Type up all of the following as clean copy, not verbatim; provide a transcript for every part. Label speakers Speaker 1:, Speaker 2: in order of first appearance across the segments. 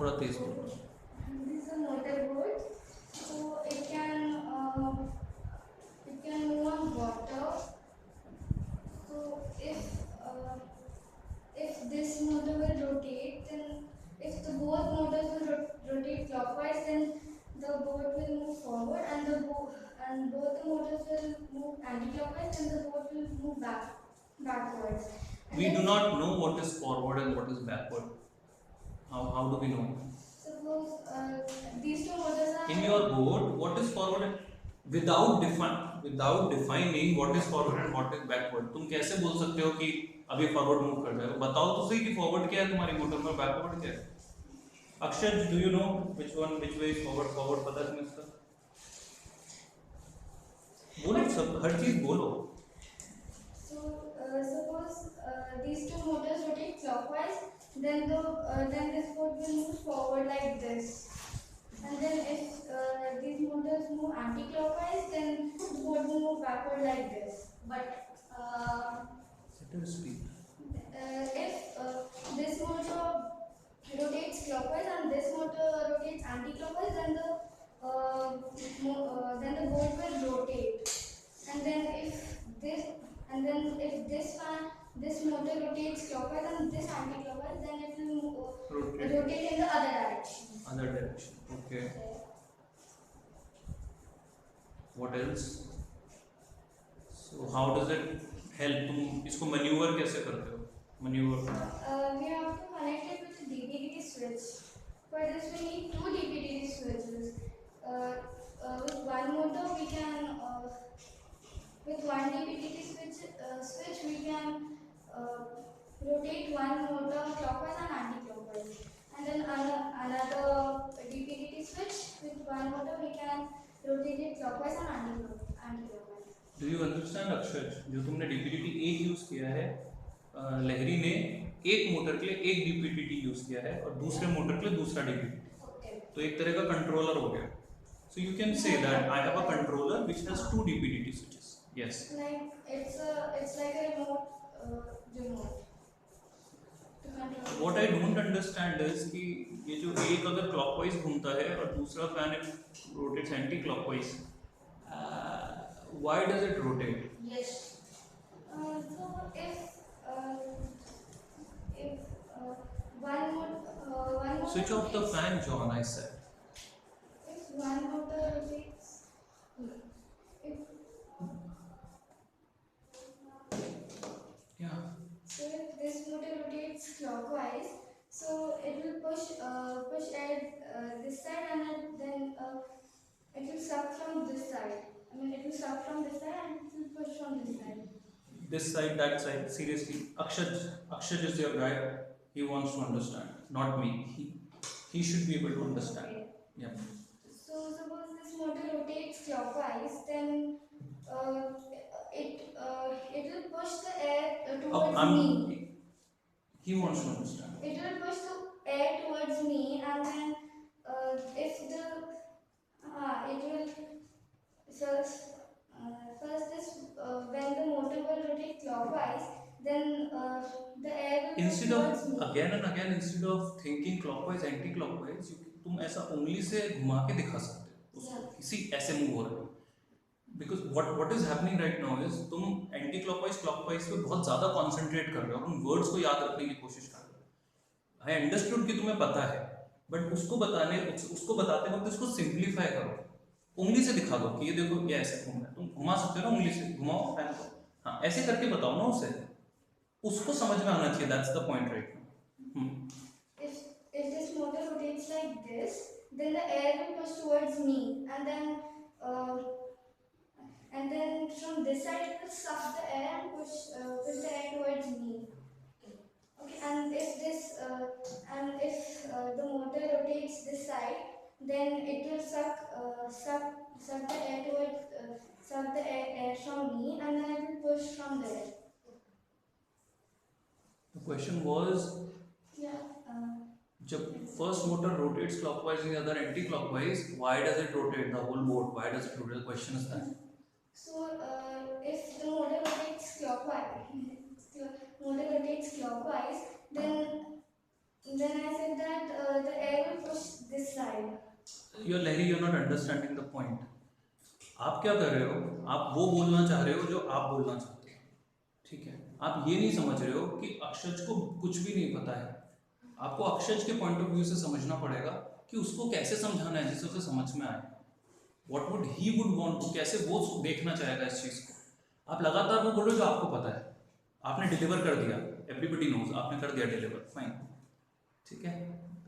Speaker 1: थोड़ा तेज बोलो.
Speaker 2: This is a motor boat, so it can move on water. So if this motor will rotate, then if the both motors will rotate clockwise, then the boat will move forward, and both the motors will move anti-clockwise, and the boat will move backwards. And
Speaker 1: We do not know what is forward and what is backward. How do we know?
Speaker 2: Suppose these two motors are
Speaker 1: In your boat, what is forward and without defining what is forward and what is backward, तुम कैसे बोल सकते हो कि अभी forward move कर जाएगा? बताओ तो सही कि फॉरवर्ड क्या है तुम्हारी मोटर में, बैकवर्ड क्या है? अक्षर, do you know which way is forward? Forward पता है तुम्हें इसका? बोलो सब, हर चीज बोलो.
Speaker 2: So suppose these two motors rotate clockwise, then this boat will move forward like this. And then if these motors move anti-clockwise, then the boat will move backward like this. But if this motor rotates clockwise and this motor rotates anti-clockwise, then the boat will rotate. And then if this motor rotates clockwise and this anti-clockwise, then it will rotate in the other direction.
Speaker 1: Other direction. Okay. What else? So how does it help? तुम इसको maneuver कैसे करते हो? Maneuver.
Speaker 2: We have to connect it with a DPDT switch. For this, we need two DPDT switches. With one motor, we can with one DPDT switch we can rotate one motor clockwise and anti-clockwise. And then another DPDT switch with one motor we can rotate it clockwise and anti-clockwise.
Speaker 1: Do you understand, अक्षर? जो तुमने DPDT एक use किया है, लहरी ने एक motor के लिए एक DPDT यूज किया है और दूसरे मोटर के लिए दूसरा DPDT.
Speaker 2: Okay.
Speaker 1: तो एक तरह का कंट्रोलर हो गया. So you can say that I have a controller which has two DPDT switches. Yes.
Speaker 2: Like it's like a remote.
Speaker 1: What I don't understand is कि ये जो एक अगर clockwise घूमता है और दूसरा fan rotates anti-clockwise, why does it rotate?
Speaker 2: Yes. So if one motor
Speaker 1: Switch off the fan, John. I said.
Speaker 2: If one motor rotates, so if this motor rotates clockwise, so it will push at this side, and then it will suck from this side. It will suck from this side and it will push from this side.
Speaker 1: This side, that side. Seriously, Akshar is your guy. He wants to understand, not me. He should be able to understand.
Speaker 2: Okay.
Speaker 1: Yeah.
Speaker 2: So suppose this motor rotates clockwise, then it will push the air towards me.
Speaker 1: He wants to understand.
Speaker 2: It will push the air towards me, and then if the it will first this when the motor will rotate clockwise, then the air will push
Speaker 1: Instead
Speaker 2: towards me.
Speaker 1: of again and again, instead of thinking clockwise, anti-clockwise, तुम ऐसा उंगली से घुमा के दिखा सकते हो उसको, किसी ऐसे मूव हो रहे हो. Because what is happening right now is तुम anti-clockwise, clockwise पे बहुत ज़्यादा concentrate कर रहे हो, उन words को याद रखने की कोशिश कर रहे हो. I understood कि तुम्हें पता है, but उसको बताते वक्त इसको simplify करो, उंगली से दिखा दो कि ये देखो ये ऐसे घूम रहा है. तुम घुमा सकते हो ना उंगली से, घुमाओ फैन को, हाँ ऐसे करके बताओ ना उसे, उसको समझ में आना चाहिए. That's the point right now.
Speaker 2: If this motor rotates like this, then the air will push towards me, and then from this side it will suck the air and push the air towards me. Okay, and if the motor rotates this side, then it will suck the air towards suck the air from me, and then it will push from there.
Speaker 1: The question was, जब first motor rotates clockwise and the other anti-clockwise, why does it rotate the whole boat? Why does it rotate? The question is that.
Speaker 2: So if the motor rotates clockwise, then I said that the air will
Speaker 1: Larry, you're not understanding the point. आप क्या कर रहे हो? आप वो बोलना चाह रहे हो जो आप बोलना चाहते हो, ठीक है? आप ये नहीं समझ रहे हो कि अक्षज को कुछ भी नहीं पता है। आपको अक्षज के पॉइंट ऑफ व्यू से समझना पड़ेगा कि उसको कैसे समझाना है जिससे उसे समझ में आए। What would he would want to, कैसे वो देखना चाहेगा इस चीज़ को। आप लगातार वो बोल रहे हो जो आपको पता है, आपने डिलीवर कर दिया, एवरीबडी नोज, आपने कर दिया डिलीवर, फाइन, ठीक है?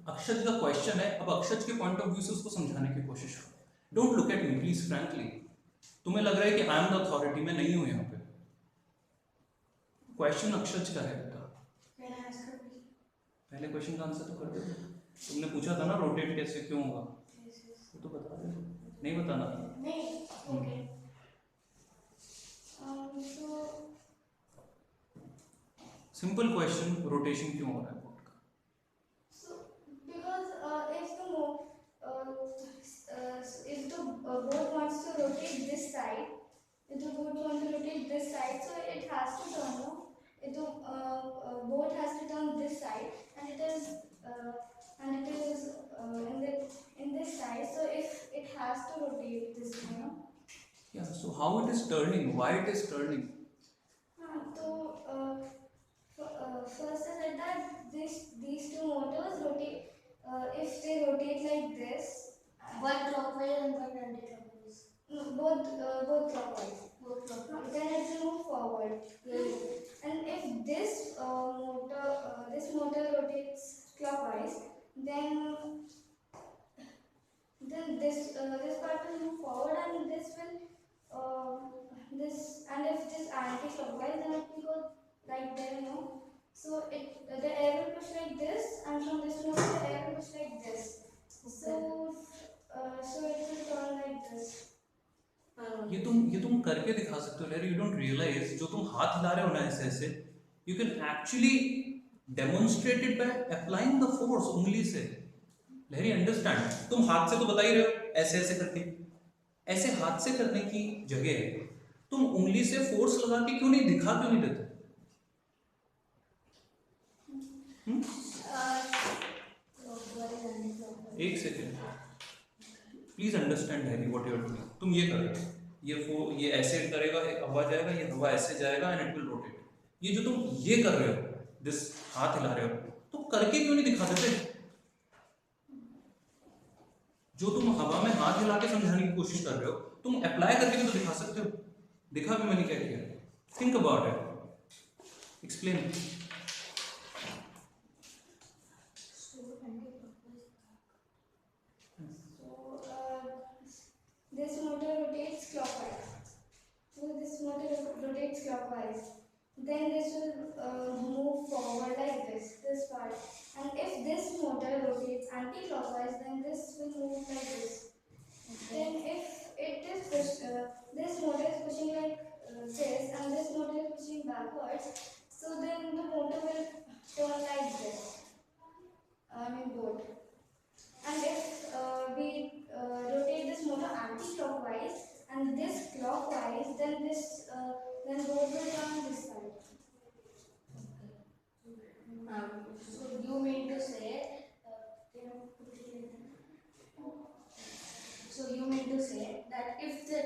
Speaker 1: अक्षज का क्वेश्चन है, अब अक्षज के पॉइंट ऑफ व्यू से उसको समझाने की कोशिश करो। Don't look at me please frankly. तुम्हें लग रहा है कि आई एम द अथॉरिटी, मैं नहीं हूं यहाँ पे। क्वेश्चन अक्षज का है बेटा। पहले क्वेश्चन का आंसर तो कर दो। तुमने पूछा था ना रोटेट कैसे क्यों होगा, वो तो बता दो। नहीं बताना था?
Speaker 2: Okay. So
Speaker 1: simple question, rotation क्यों हो रहा है बोर्ड का?
Speaker 2: So, because if the boat wants to rotate this side, if the boat wants to rotate this side, so it has to turn. No, if the boat has to turn this side, and it is in this side. So if it has to rotate this way, no.
Speaker 1: Yeah. So how it is turning? Why it is turning?
Speaker 2: So first I said that these two motors rotate. If they rotate like this, one clockwise and one anti-clockwise. No, both clockwise. Both clockwise. Then it will move forward. Yes. And if this motor rotates clockwise, then this part will move forward, and and if this anti-clockwise, then it will go right there, you know. So the air will push like this, and from this motor the air will push like this. So it will turn like this.
Speaker 1: ये तुम करके दिखा सकते हो Larry. You don't realise जो तुम हाथ हिला रहे हो ना ऐसे ऐसे, you can actually demonstrate it by applying the force उंगली से। लहरी अंडरस्टैंड, तुम हाथ से तो बता ही रहे हो ऐसे ऐसे करके, ऐसे हाथ से करने की जगह तुम उंगली से फोर्स लगा के क्यों नहीं दिखा, क्यों नहीं देते? एक second please understand Harry what you are doing. तुम ये कर रहे हो, ये ऐसे करेगा, हवा जाएगा, ये हवा ऐसे जाएगा एंड इट विल रोटेट। ये जो तुम ये कर रहे हो, दिस हाथ हिला रहे हो, तो करके क्यों नहीं दिखा देते? जो तुम हवा में हाथ हिला के समझाने की कोशिश कर रहे हो, तुम अप्लाई करके तो दिखा सकते हो। देखा भी मैंने क्या किया? Think about it, explain.
Speaker 2: This motor rotates clockwise. So this motor rotates clockwise. Then this will move forward like this part. And if this motor rotates anti-clockwise, then this will move like this. Then if it is this motor is pushing like this, and this motor is pushing backwards, so then the motor will turn like this. I mean boat. And if we rotate this motor anti-clockwise and this clockwise, then boat will turn this side. So you mean to say, that if the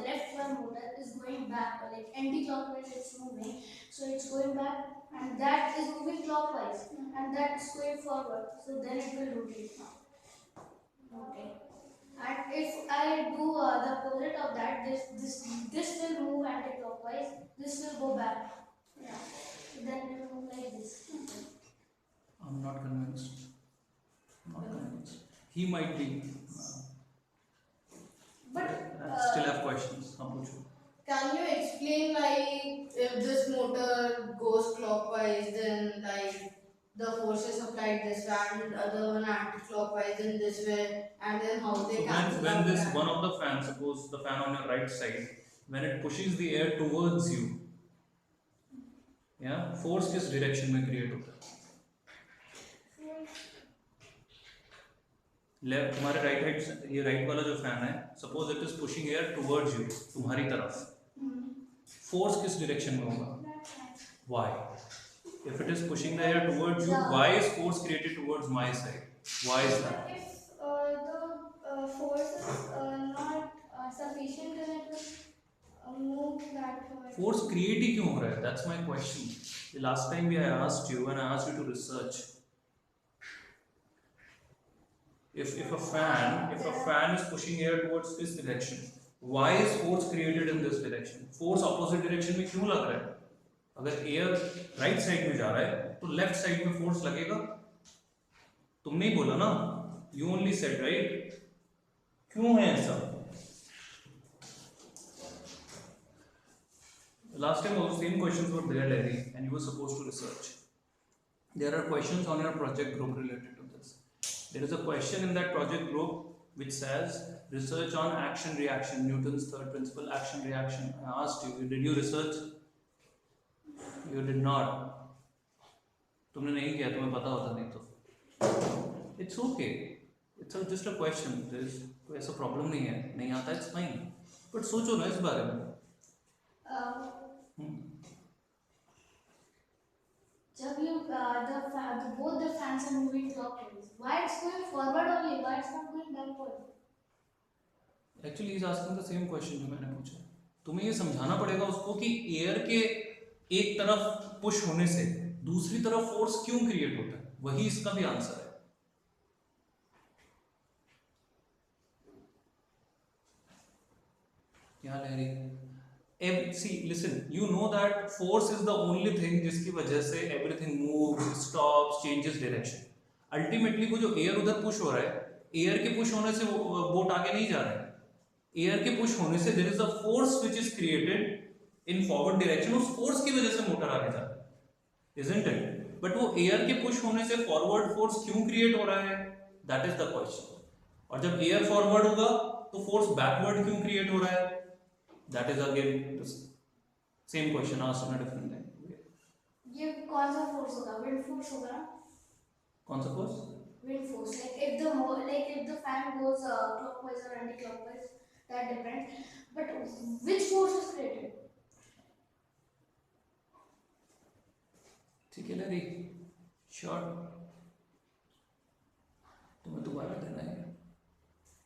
Speaker 2: left one motor is going back, like anti-clockwise, it's moving, so it's going back, and that is moving clockwise, and that is going forward, so then it will rotate now. Okay. And if I do the opposite of that, this will move anti-clockwise, this will go back. Yeah. Then it will move like this.
Speaker 1: I'm not convinced. Not convinced. He might be.
Speaker 2: But
Speaker 1: I still have questions.
Speaker 3: Can you explain, like, if this motor goes clockwise, then like the force is applied this way, and the other one anti-clockwise in this way, and then how they
Speaker 1: So
Speaker 3: cancel
Speaker 1: when
Speaker 3: out
Speaker 1: this
Speaker 3: that?
Speaker 1: one of the fans, suppose the fan on your right side, when it pushes the air towards you, yeah, force किस direction में create होता है? Left, तुम्हारे right hand, ये right वाला जो fan है, suppose it is pushing air towards you, तुम्हारी तरफ, फोर्स किस डायरेक्शन में होगा? Why. If it is pushing the air towards you, why is force created towards my side? Why is that?
Speaker 2: If force is not sufficient and it will move backward.
Speaker 1: Force create ही क्यों हो रहा है? That's my question. The last time I asked you and I asked you to research. If a fan is pushing air towards this direction, why is force created in this direction? Force opposite direction में क्यों लग रहा है? अगर air right side में जा रहा है तो लेफ्ट साइड में फोर्स लगेगा. तुमने ही बोला ना, यू ओनली सेड राइट. क्यों है ऐसा? Last time also same questions were there, Larry, and you were supposed to research. There are questions on your project group related to this. There is a question in that project group which says research on action reaction, Newton's third principle, action reaction. I asked you, did you research? You did not. तुमने नहीं किया, तुम्हें पता होता नहीं तो. It's okay. It's just a question. There's कोई ऐसा प्रॉब्लम नहीं है, नहीं आता, it's fine. But सोचो ना इस बारे में.
Speaker 2: जब you both the fans are moving clockwise, why it's going forward only? Why it's not going backward?
Speaker 1: Actually, he's asking the same question जो मैंने पूछा. तुम्हें ये समझाना पड़ेगा उसको कि एयर के एक तरफ पुश होने से दूसरी तरफ फोर्स क्यों क्रिएट होता है. वही इसका भी आंसर है. क्या लहरी? See, listen, you know that force is the only thing जिसकी वजह से everything moves, stops, changes direction. Ultimately वो जो एयर उधर पुश हो रहा है, एयर के पुश होने से बोट आगे नहीं जा रहा है. एयर के पुश होने से there is a force which is created in forward direction. उस फोर्स की वजह से मोटर आगे जा रहा है, isn't it? But वो एयर के पुश होने से फॉरवर्ड फोर्स क्यों क्रिएट हो रहा है? That is the question. और जब एयर फॉरवर्ड होगा तो फोर्स बैकवर्ड क्यों क्रिएट हो रहा है? That is again the same question asked in a different way.
Speaker 2: ये कौन सा फोर्स होगा? विंड फोर्स होगा.
Speaker 1: कौन सा force?
Speaker 2: Wind force. Like if the fan goes clockwise or anti-clockwise, that depends. But which force is created?
Speaker 1: ठीक है लहरी, sure. तुम्हें दोबारा देना है.